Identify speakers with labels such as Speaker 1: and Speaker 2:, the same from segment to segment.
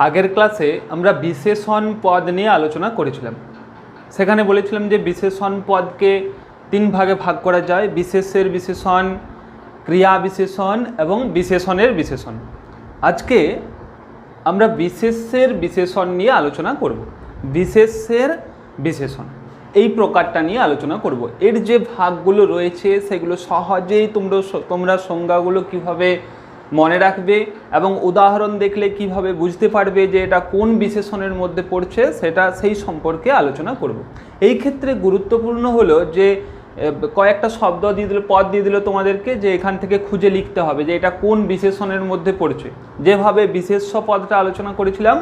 Speaker 1: আগের ক্লাসে আমরা বিশেষণ পদ নিয়ে আলোচনা করেছিলাম। সেখানে বলেছিলাম যে বিশেষণ পদকে তিন ভাগে ভাগ করা যায়: বিশেষের বিশেষণ, ক্রিয়া বিশেষণ এবং বিশেষণের বিশেষণ। আজকে আমরা বিশেষের বিশেষণ নিয়ে আলোচনা করব। বিশেষের বিশেষণ এই প্রকারটা নিয়ে আলোচনা করব। এর যে ভাগগুলো রয়েছে সেগুলো সহজেই তোমরা সংজ্ঞাগুলো কিভাবে মনে রাখবে এবং উদাহরণ দেখলে কিভাবে বুঝতে পারবে যে এটা কোন বিশেষণের মধ্যে পড়ছে, সেই সম্পর্কে আলোচনা করব। এই ক্ষেত্রে গুরুত্বপূর্ণ হলো যে কয়েকটা শব্দ দিয়ে দিল, পদ দিয়ে দিল তোমাদেরকে, যে এখান থেকে খুঁজে লিখতে হবে যে এটা কোন বিশেষণের মধ্যে পড়ছে। যেভাবে বিশেষ্য পদটা আলোচনা করেছিলাম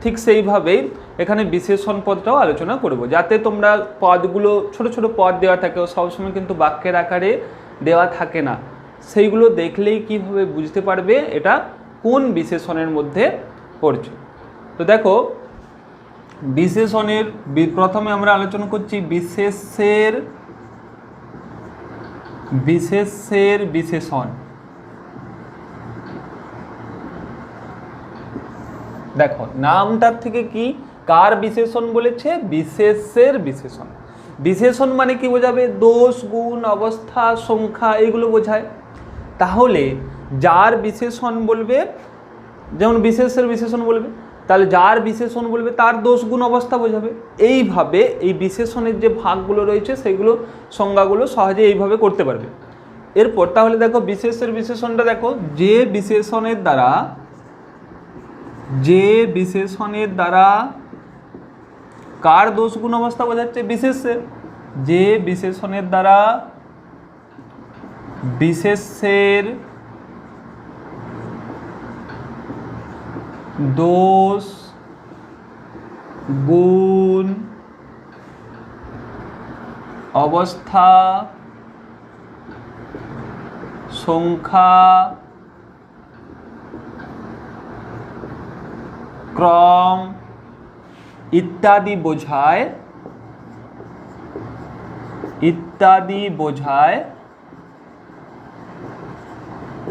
Speaker 1: ঠিক সেইভাবেই এখানে বিশেষণ পদটাও আলোচনা করব, যাতে তোমরা পদগুলো ছোট ছোট পদ দেওয়া থাকে, সবসময় কিন্তু বাক্যের আকারে দেওয়া থাকে না, সেইগুলো দেখলেই কিভাবে বুঝতে পারবে এটা কোন বিশেষণের মধ্যে পড়ছে। তো দেখো, বিশেষণের প্রথমে আমরা আলোচনা করছি বিশেষের বিশেষণ। দেখো নামটার থেকে কি কার বিশেষণ বলেছে? বিশেষের বিশেষণ। বিশেষণ মানে কি বোঝাবে? দোষ, গুণ, অবস্থা, সংখ্যা এগুলো বোঝায়। তাহলে যার বিশেষণ বলবে, যেমন বিশেষের বিশেষণ বলবে, তাহলে যার বিশেষণ বলবে তার দোষ, গুণ, অবস্থা বোঝাবে। এইভাবে এই বিশেষণের যে ভাগগুলো রয়েছে সেগুলো সংজ্ঞাগুলো সহজে এইভাবে করতে পারবে। এরপর তাহলে দেখো বিশেষের বিশেষণটা দেখো, যে বিশেষণের দ্বারা কার দোষ, গুণ, অবস্থা বোঝাচ্ছে? বিশেষের। যে বিশেষণের দ্বারা বিশেষের দোষ, গুণ, অবস্থা, সংখ্যা, ক্রম ইত্যাদি বোঝায়,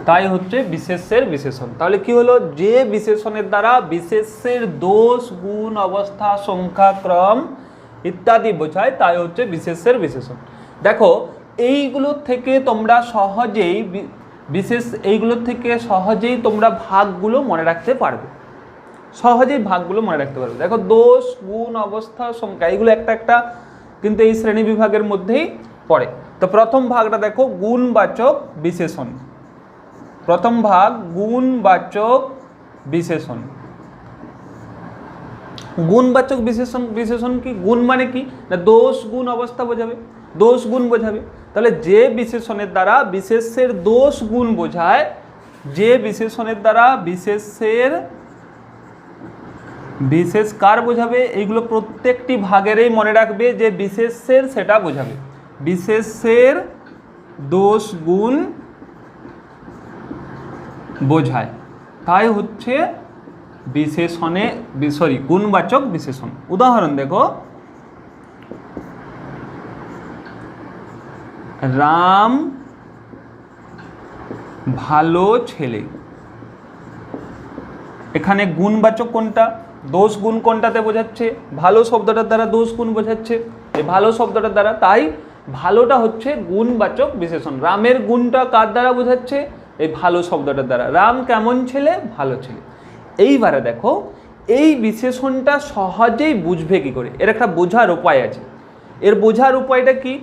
Speaker 1: তাই হচ্ছে বিশেষের বিশেষণ। তাহলে কি হলো? যে বিশেষণের দ্বারা বিশেষের দোষ, গুণ, অবস্থা, সংখ্যা, ক্রম ইত্যাদি বোঝায়, তাই হচ্ছে বিশেষের বিশেষণ। দেখো এইগুলোর থেকে তোমরা সহজেই তোমরা ভাগগুলো মনে রাখতে পারবে। দেখো দোষ, গুণ, অবস্থা, সংখ্যা এগুলো একটা কিন্তু এই শ্রেণী বিভাগের মধ্যেই পড়ে। তো প্রথম ভাগটা দেখো, গুণবাচক বিশেষণ। প্রথম ভাগ গুণবাচক বিশেষণ। গুণবাচক বিশেষণ কি? গুণ মানে কি না, দোষ, গুণ, অবস্থা বোঝাবে, দোষ, গুণ বোঝাবে। তাহলে যে বিশেষণের দ্বারা বিশেষের দোষ, গুণ বোঝায়, যে বিশেষণের দ্বারা বিশেষ কার বোঝাবে, এইগুলো প্রত্যেকটি ভাগেরই মনে রাখবে যে বিশেষের সেটা বোঝাবে। বিশেষের দোষ, গুণ বোঝায়, তাই হচ্ছে গুণবাচক বিশেষণ। উদাহরণ দেখো, রাম ভালো ছেলে। এখানে গুণবাচক কোনটা, দোষ, গুণ কোনটাতে বোঝাচ্ছে? ভালো শব্দটার দ্বারা দোষ, গুণ বোঝাচ্ছে, এই ভালো শব্দটার দ্বারা, তাই ভালোটা হচ্ছে গুণবাচক বিশেষণ। রামের গুণটা কার দ্বারা বোঝাচ্ছে? এই ভালো শব্দটার দ্বারা। রাম কেমন ছেলে? ভালো ছেলে। এইবারে দেখো এই বিশেষণটা সহজেই বুঝবে কি করে? এর একটা বোঝার উপায় আছে। এর বোঝার উপায়টা কি?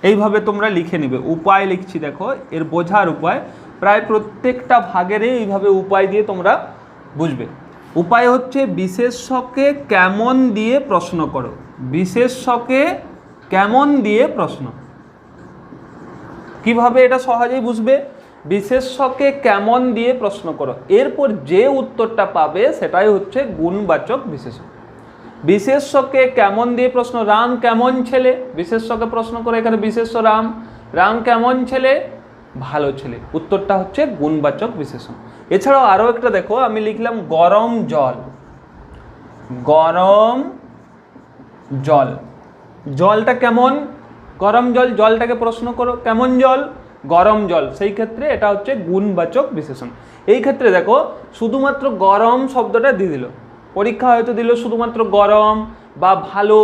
Speaker 1: এইভাবে তোমরা লিখে নিবে। উপায় লিখছি দেখো, এর বোঝার উপায় প্রায় প্রত্যেকটা ভাগেরই এইভাবে উপায় দিয়ে তোমরা বুঝবে। উপায় হচ্ছে বিশেষ্যকে কেমন দিয়ে প্রশ্ন করো। বিশেষ্যকে কেমন দিয়ে প্রশ্ন। কিভাবে এটা সহজেই বুঝবে? বিশেষ্যকে কেমন দিয়ে প্রশ্ন করো, এরপর যে উত্তরটা পাবে সেটাই হচ্ছে গুণবাচক বিশেষণ। বিশেষ্যকে কেমন দিয়ে প্রশ্ন, রাম কেমন ছেলে, বিশেষ্যকে প্রশ্ন করে এখানে বিশেষ্য রাম, রাম কেমন ছেলে? ভালো ছেলে, উত্তরটা হচ্ছে গুণবাচক বিশেষণ। এছাড়াও আরও একটা দেখো, আমি লিখলাম গরম জল। গরম জল, জলটা কেমন? গরম জল, জলটাকে প্রশ্ন করো কেমন জল? গরম জল, সেই ক্ষেত্রে এটা হচ্ছে গুণবাচক বিশেষণ। এই ক্ষেত্রে দেখো শুধুমাত্র গরম শব্দটা দিয়ে দিল, পরীক্ষা হয়তো দিল শুধুমাত্র গরম বা ভালো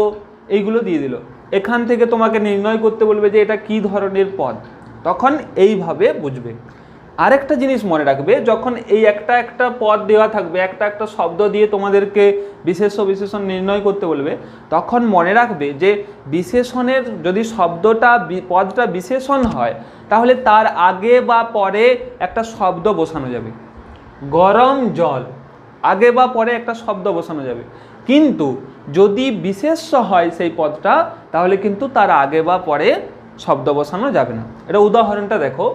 Speaker 1: এইগুলো দিয়ে দিল, এখান থেকে তোমাকে নির্ণয় করতে বলবে যে এটা কি ধরনের পদ, তখন এইভাবে বুঝবে। আরেকটা জিনিস মনে রাখবে, যখন এই একটা একটা পদ দেওয়া থাকবে, একটা একটা শব্দ দিয়ে তোমাদেরকে বিশেষ্য বিশেষণ নির্ণয় করতে বলবে, তখন মনে রাখবে যে বিশেষণের যদি শব্দটা পদটা বিশেষণ হয় তাহলে তার আগে বা পরে একটা শব্দ বসানো যাবে। গরম জল, আগে বা পরে একটা শব্দ বসানো যাবে। কিন্তু যদি বিশেষ্য হয় সেই পদটা, তাহলে কিন্তু তার আগে বা পরে শব্দ বসানো যাবে না। এটা উদাহরণটা দেখো,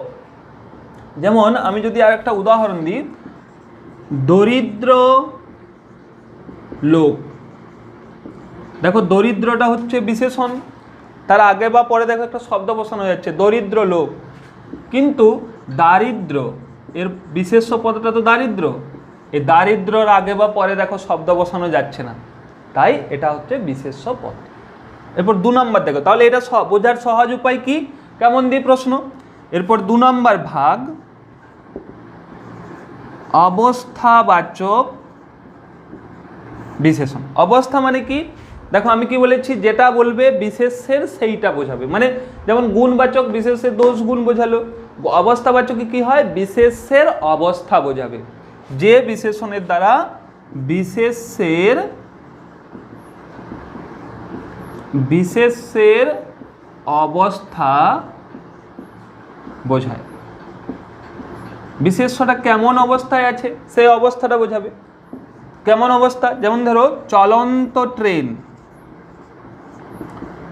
Speaker 1: যেমন আমি যদি আর একটা উদাহরণ দিই, দরিদ্র লোক। দেখো দরিদ্রটা হচ্ছে বিশেষণ, তার আগে বা পরে দেখো একটা শব্দ বসানো যাচ্ছে দরিদ্র লোক। কিন্তু দারিদ্র, এর বিশেষ্য পদটা তো দারিদ্র, এই দারিদ্রর আগে বা পরে দেখো শব্দ বসানো যাচ্ছে না, তাই এটা হচ্ছে বিশেষ্য পদ। এরপর 2 নম্বর দেখো, তাহলে এটা বোঝার সহজ উপায় কি, কেমন দিয়ে প্রশ্ন। এরপর 2 নম্বর ভাগ, অবস্থাবাচক বিশেষণ। অবস্থা মানে কি, দেখো আমি কি বলেছি, যেটা বলবে বিশেষের সেইটা বোঝাবে। মানে যেমন গুণবাচক বিশেষের দোষ গুণ বোঝালো, অবস্থাবাচক কি হয়, বিশেষের অবস্থা বোঝাবে। যে বিশেষণের দ্বারা বিশেষের অবস্থা বোঝায়, বিশেষ্যটা কেমন অবস্থায় আছে সেই অবস্থাটা বোঝাবে। কেমন অবস্থা, যেমন ধরো চলন্ত ট্রেন,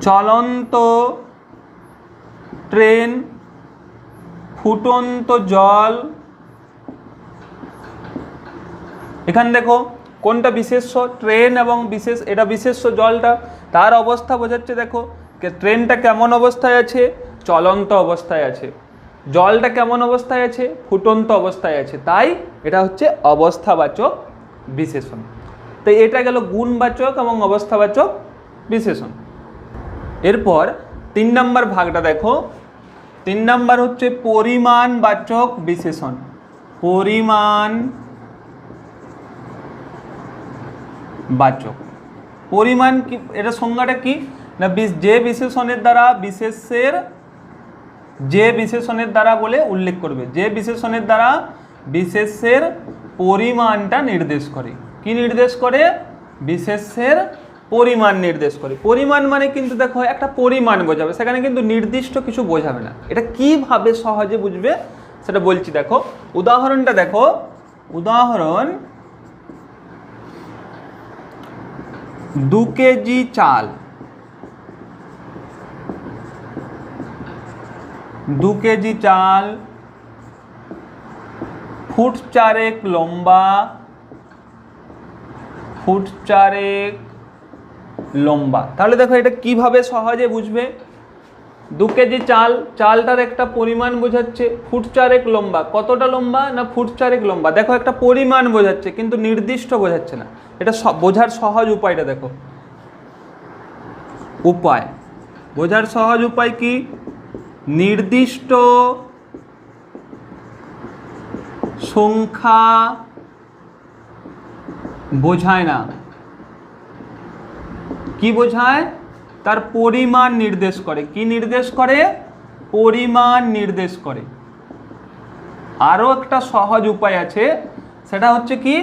Speaker 1: চলন্ত ট্রেন, ফুটন্ত জল। এখানে দেখো কোনটা বিশেষ্য, ট্রেন এবং বিশেষ, এটা বিশেষ্য জলটা, তার অবস্থা বোঝাচ্ছে। দেখো ট্রেনটা কেমন অবস্থায় আছে, চলন্ত অবস্থায় আছে, জলটা কেমন অবস্থায় আছে, ফুটন্ত অবস্থায় আছে, তাই এটা হচ্ছে অবস্থাবাচক বিশেষণ। তো এটা গেল গুণবাচক এবং অবস্থাবাচক বিশেষণ। এরপর 3 নম্বর ভাগটা দেখো, 3 নম্বর হচ্ছে পরিমাণবাচক বিশেষণ। পরিমাণবাচক, পরিমাণ কি, এটা সংজ্ঞাটা কি না, যে বিশেষণের দ্বারা যে বিশেষণের দ্বারা বলে উল্লেখ করবে, যে বিশেষণের দ্বারা বিশেষের পরিমাণটা নির্দেশ করে। কি নির্দেশ করে, বিশেষের পরিমাণ নির্দেশ করে। পরিমাণ মানে কিন্তু দেখো একটা পরিমাণ বোঝাবে, সেখানে কিন্তু নির্দিষ্ট কিছু বোঝাবে না। এটা কিভাবে সহজে বুঝবে সেটা বলছি, দেখো উদাহরণটা দেখো। উদাহরণ, 2 কেজি চাল, 2 কেজি চাল, ফুট 4 লম্বা, ফুট 4 লম্বা। তাহলে দেখো এটা কিভাবে সহজে বুঝবে, 2 কেজি চাল, চালটার একটা পরিমাণ বোঝাচ্ছে, ফুট 4 লম্বা, কতটা লম্বা না ফুট 4 লম্বা। দেখো একটা পরিমাণ বোঝাচ্ছে কিন্তু নির্দিষ্ট বোঝাচ্ছে না। এটা বোঝার সহজ উপায়টা দেখো, উপায় বোঝার সহজ উপায় কি, নির্দিষ্ট সংখ্যা বোঝায় না। কি বোঝায়, তার পরিমাণ নির্দেশ করে। কি নির্দেশ করে, পরিমাণ নির্দেশ করে। আরও একটা সহজ উপায় আছে, সেটা হচ্ছে কি,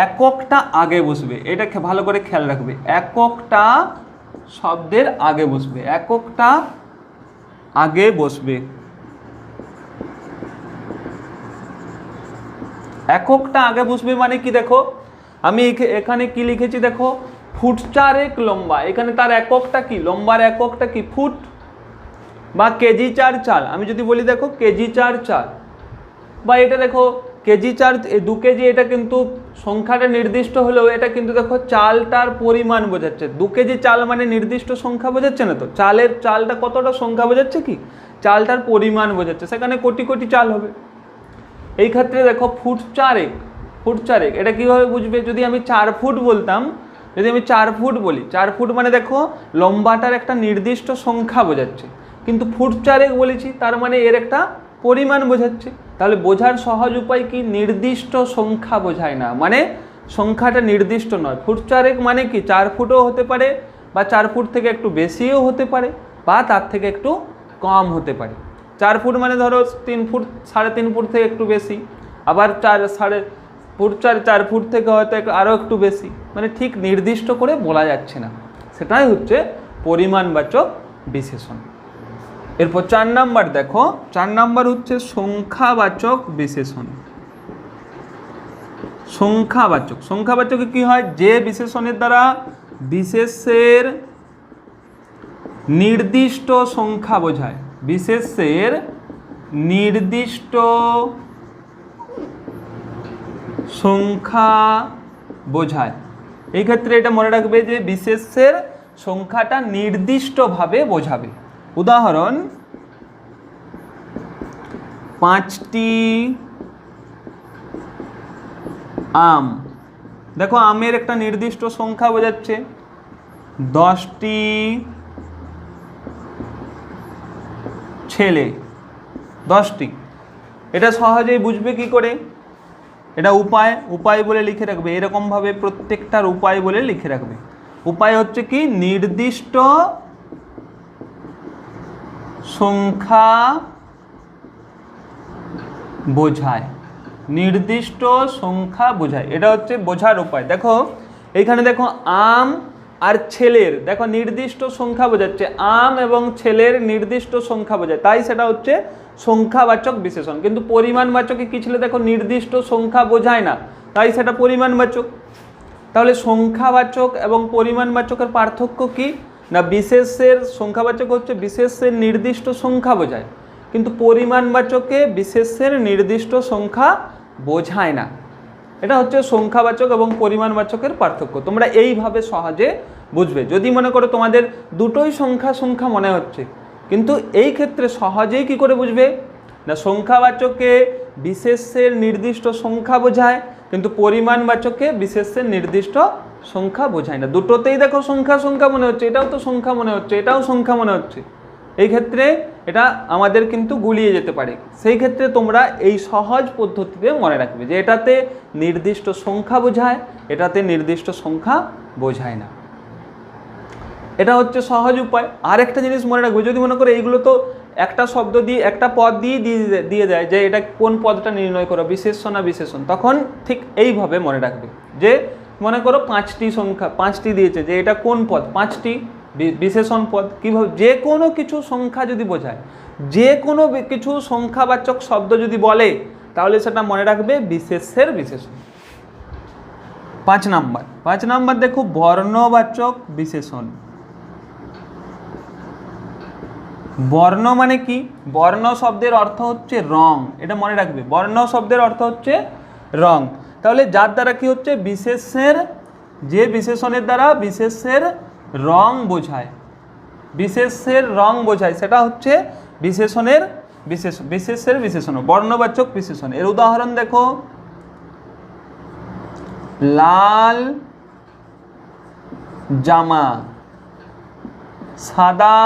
Speaker 1: এককটা আগে বসবে। এটা ভালো করে খেয়াল রাখবে, এককটা শব্দের আগে বসবে, এককটা আগে বসবে। এককটা আগে বসবে মানে কি, দেখো আমি এখানে কি লিখেছি, দেখো ফুট 4 লম্বা, এখানে তার এককটা কি, লম্বার এককটা কি, ফুট। বা কেজি 4 চাল, আমি যদি বলি দেখো কেজি 4 চাল, বা এটা দেখো কেজি 4, 2 কেজি, এটা কিন্তু সংখ্যাটা নির্দিষ্ট হলেও এটা কিন্তু দেখো চালটার পরিমাণ বোঝাচ্ছে। 2 কেজি চাল মানে নির্দিষ্ট সংখ্যা বোঝাচ্ছে না, তো চালটা কতটা সংখ্যা বোঝাচ্ছে, কি চালটার পরিমাণ বোঝাচ্ছে, সেখানে কোটি কোটি চাল হবে। এই ক্ষেত্রে দেখো ফুট 4, ফুট 4 এটা কিভাবে বুঝবে, যদি আমি 4 ফুট বলতাম, যদি আমি 4 ফুট বলি, 4 ফুট মানে দেখো লম্বাটার একটা নির্দিষ্ট সংখ্যা বোঝাচ্ছে, কিন্তু ফুট 4 বলেছি তার মানে এর একটা পরিমাণ বোঝাচ্ছে। তাহলে বোঝার সহজ উপায় কি, নির্দিষ্ট সংখ্যা বোঝায় না, মানে সংখ্যাটা নির্দিষ্ট নয়। ফুট চারেক মানে কি 4 ফুটও হতে পারে, বা 4 ফুট থেকে একটু বেশিও হতে পারে, বা তার থেকে একটু কম হতে পারে। 4 ফুট মানে ধরো 3 ফুট 3.5 ফুট থেকে একটু বেশি, আবার 4 ফুট থেকে হয়তো আরও একটু বেশি, মানে ঠিক নির্দিষ্ট করে বলা যাচ্ছে না, সেটাই হচ্ছে পরিমাণবাচক বিশেষণ। এরপর 4 নাম্বার দেখো, 4 নাম্বার হচ্ছে সংখ্যাবাচক বিশেষণ। সংখ্যাবাচকে কি হয়, যে বিশেষণের দ্বারা বিশেষের নির্দিষ্ট সংখ্যা বোঝায়, বিশেষের নির্দিষ্ট সংখ্যা বোঝায়। এই ক্ষেত্রে এটা মনে রাখবে যে বিশেষের সংখ্যাটা নির্দিষ্টভাবে বোঝাবে। উদাহরণ, 5টি আম, দেখো আমের একটা নির্দিষ্ট সংখ্যা বোঝাচ্ছে। 10টি ছেলে, 10টি, এটা সহজেই বুঝবে কি করে, এটা উপায় বলে লিখে রাখবে, এরকমভাবে প্রত্যেকটার উপায় বলে লিখে রাখবে। উপায় হচ্ছে কি, নির্দিষ্ট সংখ্যা বোঝায়, নির্দিষ্ট সংখ্যা বোঝায়, এটা হচ্ছে বোঝার উপায়। দেখো এইখানে দেখো আম আর ছেলের, দেখো নির্দিষ্ট সংখ্যা বোঝাচ্ছে, আম এবং ছেলের নির্দিষ্ট সংখ্যা বোঝায়, তাই সেটা হচ্ছে সংখ্যাবাচক বিশেষণ। কিন্তু পরিমাণবাচকে কি ছিল, দেখো নির্দিষ্ট সংখ্যা বোঝায় না, তাই সেটা পরিমাণবাচক। তাহলে সংখ্যাবাচক এবং পরিমাণবাচকের পার্থক্য কি না, বিশেষের সংখ্যাবাচক হচ্ছে বিশেষের নির্দিষ্ট সংখ্যা বোঝায়, কিন্তু পরিমাণবাচকে বিশেষের নির্দিষ্ট সংখ্যা বোঝায় না। এটা হচ্ছে সংখ্যাবাচক এবং পরিমাণবাচকের পার্থক্য। তোমরা এইভাবে সহজে বুঝবে। যদি মনে করো তোমাদের দুটোই সংখ্যা মনে হচ্ছে, কিন্তু এই ক্ষেত্রে সহজেই কি করে বুঝবে না, সংখ্যাবাচকে বিশেষের নির্দিষ্ট সংখ্যা বোঝায়, কিন্তু পরিমাণবাচকে বিশেষের নির্দিষ্ট সংখ্যা বোঝায় না। দুটোতেই দেখো সংখ্যা মনে হচ্ছে, এটাও তো সংখ্যা মনে হচ্ছে, এটাও সংখ্যা মনে হচ্ছে, এই ক্ষেত্রে এটা আমাদের কিন্তু গুলিয়ে যেতে পারে। সেই ক্ষেত্রে তোমরা এই সহজ পদ্ধতিতে মনে রাখবে যে এটাতে নির্দিষ্ট সংখ্যা বোঝায়, এটাতে নির্দিষ্ট সংখ্যা বোঝায় না। এটা হচ্ছে সহজ উপায়। আর একটা জিনিস মনে রাখবে, যদি মনে করো এইগুলো তো একটা শব্দ দিয়ে একটা পদ দিয়ে দেয় যে এটা কোন পদটা নির্ণয় করো, বিশেষ্য না বিশেষণ, তখন ঠিক এইভাবে মনে রাখবে যে মনে করো 5টি সংখ্যা, 5টি দিয়েছে, যে এটা কোন পদ, 5টি বিশেষণ পদ। কীভাবে, যে কোনো কিছু সংখ্যা যদি বোঝায়, যে কোনো কিছু সংখ্যাবাচক শব্দ যদি বলে, তাহলে সেটা মনে রাখবে বিশেষের বিশেষণ। 5 নাম্বার দেখো, বর্ণবাচক বিশেষণ। বর্ণ মানে কি, বর্ণ শব্দের অর্থ হচ্ছে রং, এটা মনে রাখবে, বর্ণ শব্দের অর্থ হচ্ছে রং। তাহলে যার দ্বারা কি হচ্ছে, বিশেষের, যে বিশেষণের দ্বারা বিশেষের রং বোঝায়, বিশেষের রং বোঝায়, সেটা হচ্ছে বিশেষণের বিশেষের বিশেষণ, বর্ণবাচক বিশেষণ। এর উদাহরণ দেখো, লাল জামা, সাদা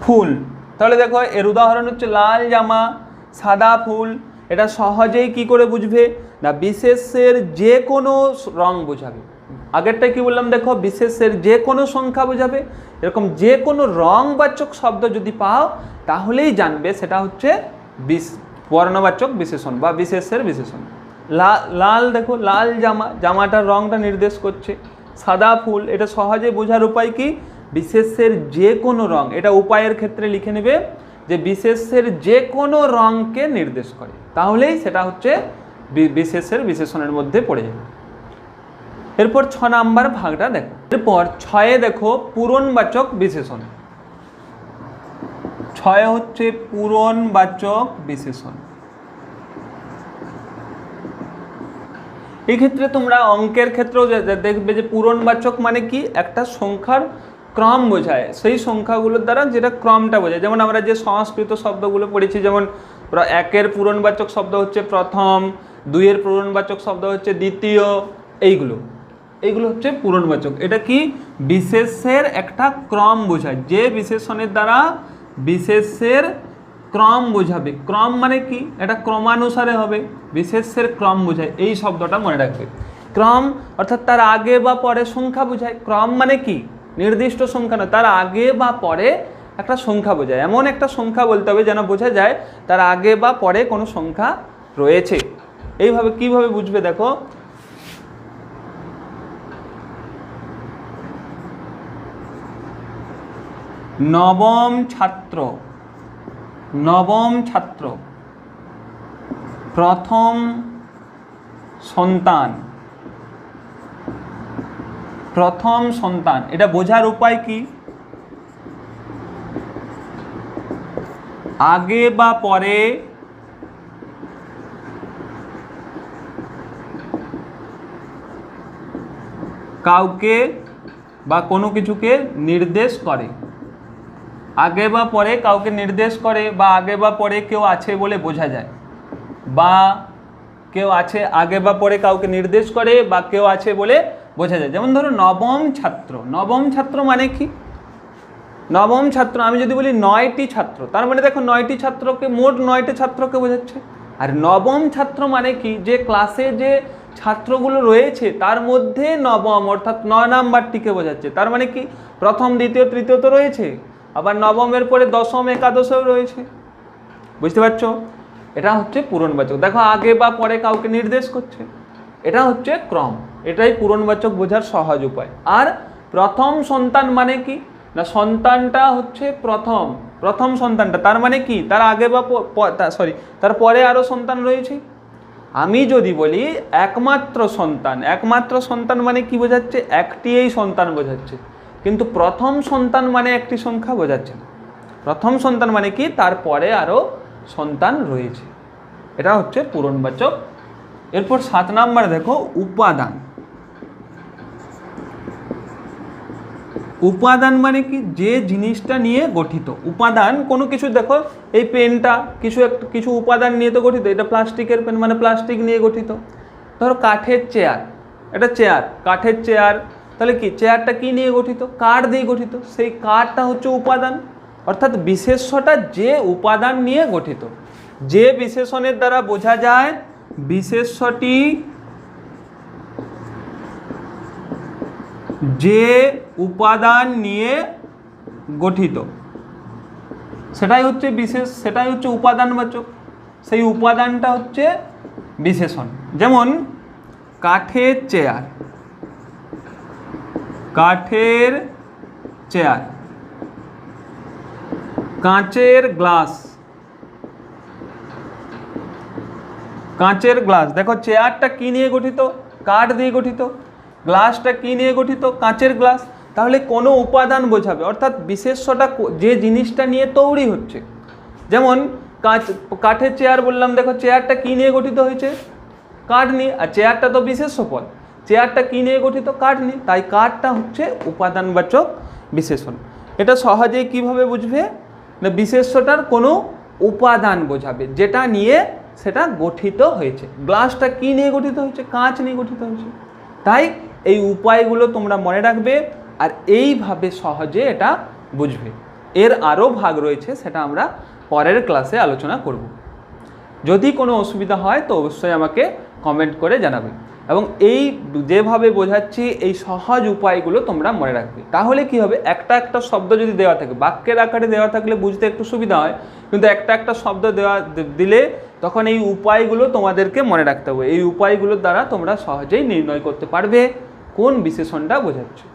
Speaker 1: ফুল। তাহলে দেখো এর উদাহরণ হচ্ছে লাল জামা, সাদা ফুল। এটা সহজেই কি করে বুঝবে না, বিশেষের যে কোনো রং বোঝাবে। আগেরটা কি বললাম, দেখো বিশেষের যে কোনো সংখ্যা বোঝাবে, এরকম যে কোনো রংবাচক শব্দ যদি পাও, তাহলেই জানবে সেটা হচ্ছে বর্ণবাচক বিশেষণ বা বিশেষের বিশেষণ। লাল, দেখো লাল জামা, জামাটার রংটা নির্দেশ করছে। সাদা ফুল, এটা সহজে বোঝার উপায় কি, বিশেষের যে কোনো রং, এটা উপায়ের ক্ষেত্রে লিখে নেবে যে বিশেষের যে কোনো রংকে নির্দেশ করে, তাহলেই সেটা হচ্ছে বিশেষের বিশেষণের মধ্যে পড়ে যাবে। এরপর 6 নাম্বার ভাগটা দেখো। এরপর 6 দেখো, পূরণবাচক বিশেষণ। 6 হচ্ছে পূরণবাচক বিশেষণ। এই ক্ষেত্রে তোমরা অঙ্কের ক্ষেত্রেও দেখবে যে পূরণবাচক মানে কি, একটা সংখ্যার ক্রম বোঝায়, সেই সংখ্যাগুলোর দ্বারা যেটা ক্রমটা বোঝায়। যেমন আমরা যে সংস্কৃত শব্দগুলো পড়েছি, যেমন 1-এর পূরণবাচক শব্দ হচ্ছে প্রথম, 2-এর পূরণবাচক শব্দ হচ্ছে দ্বিতীয়, এইগুলো। এইগুলো হচ্ছে পূরণবাচক। এটা কি বিশেষের একটা ক্রম বোঝায়, যে বিশেষণের দ্বারা বিশেষের ক্রম বোঝাবে। ক্রম মানে কি, এটা ক্রমানুসারে হবে, বিশেষের ক্রম বোঝায়, এই শব্দটা মনে রাখবে। ক্রম অর্থাৎ তার আগে বা পরে সংখ্যা বোঝায়। ক্রম মানে কি নির্দিষ্ট সংখ্যা নয়, তার আগে বা পরে একটা সংখ্যা বোঝায়। এমন একটা সংখ্যা বলতে হবে যেন বোঝা যায় তার আগে বা পরে কোনো সংখ্যা রয়েছে। এইভাবে কিভাবে বুঝবে দেখো, নবম ছাত্র, নবম ছাত্র, প্রথম সন্তান, প্রথম সন্তান, এটা বোঝার উপায় কি, আগে বা পরে কাউকে বা কোনো কিছুকে নির্দেশ করে। আগে বা পরে কাউকে নির্দেশ করে, বা আগে বা পরে কেউ আছে বলে বোঝা যায়, বা কেউ আছে আগে বা পরে কাউকে নির্দেশ করে, বা কেউ আছে বলে বোঝা যায়। যেমন ধরো নবম ছাত্র, নবম ছাত্র মানে কি, নবম ছাত্র আমি যদি বলি 9টি ছাত্র, তার মানে দেখো 9টি ছাত্রকে, মোট 9টি ছাত্রকে বোঝাচ্ছে। আর নবম ছাত্র মানে কি, যে ক্লাসে যে ছাত্রগুলো রয়েছে তার মধ্যে নবম অর্থাৎ 9 নাম্বারটিকে বোঝাচ্ছে। তার মানে কি প্রথম দ্বিতীয় তৃতীয় তো রয়েছে, আবার নবমের পরে দশম একাদশও রয়েছে। বুঝতে পারছো, এটা হচ্ছে পূরণবাচক। দেখো আগে বা পরে কাউকে নির্দেশ করছে, এটা হচ্ছে ক্রম, এটাই পূরণবাচক বোঝার সহজ উপায়। আর প্রথম সন্তান মানে কি না, সন্তানটা হচ্ছে প্রথম, প্রথম সন্তানটা, তার মানে কি তার আগে বা তার পরে আরও সন্তান রয়েছে। আমি যদি বলি একমাত্র সন্তান, একমাত্র সন্তান মানে কি বোঝাচ্ছে, একটি এই সন্তান বোঝাচ্ছে, কিন্তু প্রথম সন্তান মানে একটি সংখ্যা বোঝাচ্ছে না। প্রথম সন্তান মানে কি তারপরে আরও সন্তান রয়েছে, এটা হচ্ছে পূরণবাচক। এরপর 7 নাম্বার দেখো উপাদান। উপাদান মানে কি, যে জিনিসটা নিয়ে গঠিত। উপাদান কোনো কিছু, দেখো এই পেনটা কিছু উপাদান নিয়ে তো গঠিত, এটা প্লাস্টিকের পেন মানে প্লাস্টিক নিয়ে গঠিত। ধরো কাঠের চেয়ার, এটা চেয়ার, কাঠের চেয়ার, তাহলে কি চেয়ারটা কি নিয়ে গঠিত, কাঠ দিয়ে গঠিত, সেই কাঠটা হচ্ছে উপাদান। অর্থাৎ বিশেষ্যটা যে উপাদান নিয়ে গঠিত, যে বিশেষণের দ্বারা বোঝা যায় বিশেষ্যটি যে উপাদান নিয়ে গঠিত, সেটাই হচ্ছে বিশেষ, সেটাই হচ্ছে উপাদানবাচক, সেই উপাদানটা হচ্ছে বিশেষণ। যেমন কাঠের চেয়ার, কাঠের চেয়ার, কাঁচের গ্লাস, কাঁচের গ্লাস। দেখো চেয়ারটা কি নিয়ে গঠিত, কাঠ দিয়ে গঠিত, গ্লাসটা কি নিয়ে গঠিত, কাঁচের গ্লাস। তাহলে কোনো উপাদান বোঝাবে, অর্থাৎ বিশেষ্যটা যে জিনিসটা নিয়ে তৈরি হচ্ছে। যেমন কাঠের চেয়ার বললাম, দেখো চেয়ারটা কি নিয়ে গঠিত হয়েছে, কাঠ নিয়ে, আর চেয়ারটা তো বিশেষ্য পদ, চেয়ারটা কি নিয়ে গঠিত, কাঠ নিয়ে, তাই কাঠটা হচ্ছে উপাদানবাচক বিশেষণ। এটা সহজেই কিভাবে বুঝবে না, বিশেষ্যটার কোনো উপাদান বোঝাবে যেটা নিয়ে সেটা গঠিত হয়েছে। গ্লাসটা কি নিয়ে গঠিত হয়েছে, কাঁচ নিয়ে গঠিত হয়েছে। তাই এই উপায়গুলো তোমরা মনে রাখবে, আর এইভাবে সহজে এটা বুঝবে। এর আরও ভাগ রয়েছে, সেটা আমরা পরের ক্লাসে আলোচনা করব। যদি কোনো অসুবিধা হয় তো অবশ্যই আমাকে কমেন্ট করে জানাবে, এবং এই যেভাবে বোঝাচ্ছি এই সহজ উপায়গুলো তোমরা মনে রাখবে। তাহলে কি হবে, একটা একটা শব্দ যদি দেওয়া থাকে, বাক্যের আকারে দেওয়া থাকলে বুঝতে একটু সুবিধা হয়, কিন্তু একটা একটা শব্দ দিলে তখন এই উপায়গুলো তোমাদেরকে মনে রাখতে হবে। এই উপায়গুলোর দ্বারা তোমরা সহজেই নির্ণয় করতে পারবে কোন বিশেষণটা বোঝাচ্ছে।